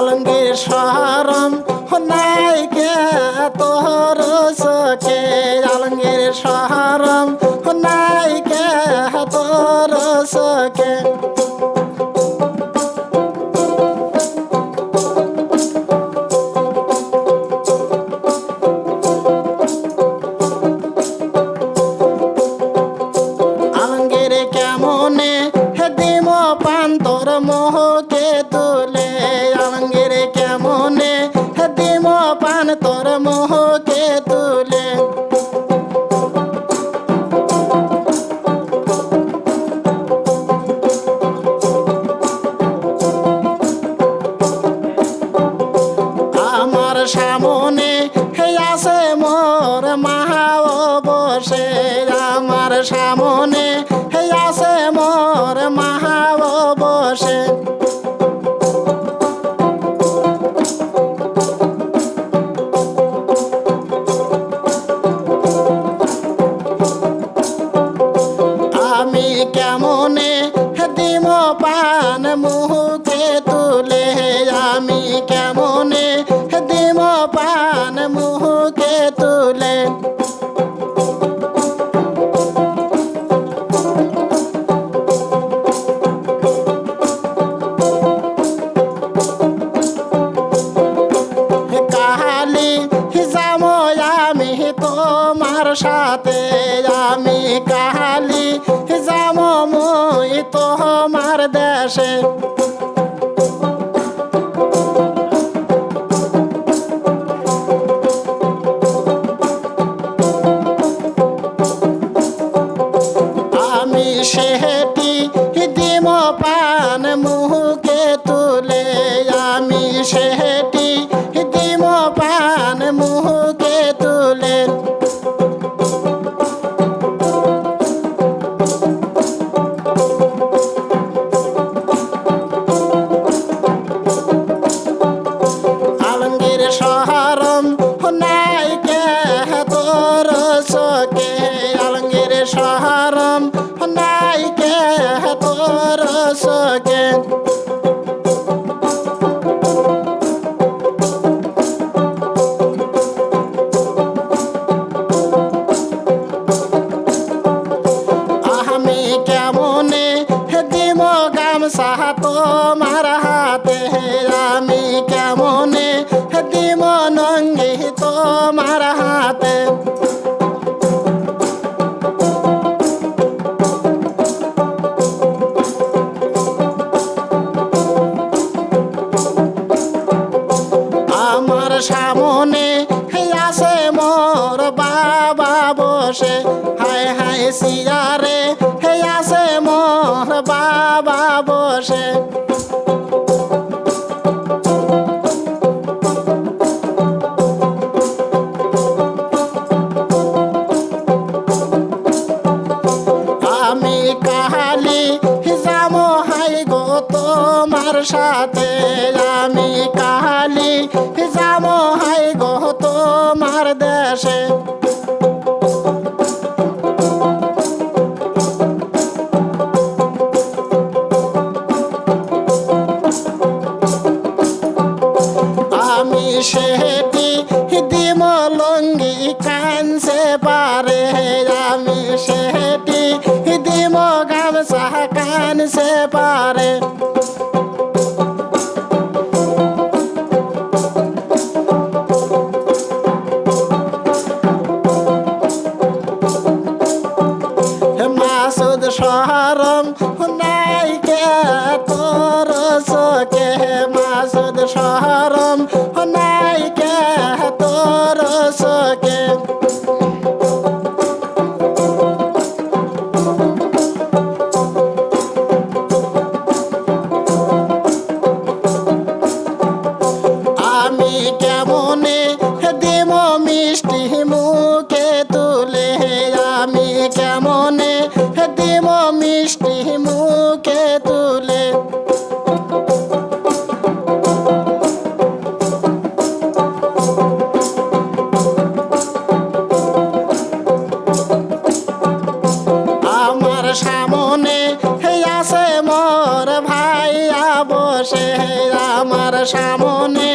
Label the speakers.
Speaker 1: আলমগীর শরম নাই কে তোর সকে আলমগীর শরম নাই কে তোর সকে আলমগীর কেমনে দিম পান তোর মোহকে তুলে আলমগীর কেমনে দিম পান তোর মোহকে তুলে আমার সামনে আছে মোর মাহা বসে আমার সামনে আছে মোর মাহা বসে আমি কেমনে দিম পান মুখে তুলে আমি কেমনে দিম পান মুখে তুলে কাহালি যাম আমি তোমার সাথে আমি কাহালি যাম মই তোমার দেশে আমি সেটি দিম পান মুখে তুলে আমি সেটি দিম পান মুখে তুলে আলমগীর শরম নাই কে তোর সকে আলমগীর শরম নাই কে তোর সকে আমি কেমনে দিম গামছা তোমার হাতে আমি কেমনে দিম নঙ্গি তোমার হাতে আমার সামনে আছে মোর বাবা বসে হায় হায় সিয়ারে আছে মোর বাবা বসে আমি কাহালি যাম হাই গো তোমার সাথে আমি কাহালি যাম হাই গো তোমার দেশে আমি সেটি দিম লঙ্গি কানছে পারে আমি সেটি দিম গামছা কানছে পারে মাসুদ শরম নাই কে তোর সকে মাসুদ শরম নাই কে তোর সকে আমি কেমনে দিম মিষ্টি মুখে তুলে আমি কেমনে দিম মিষ্টি মুখে তুলে তোমার সামনে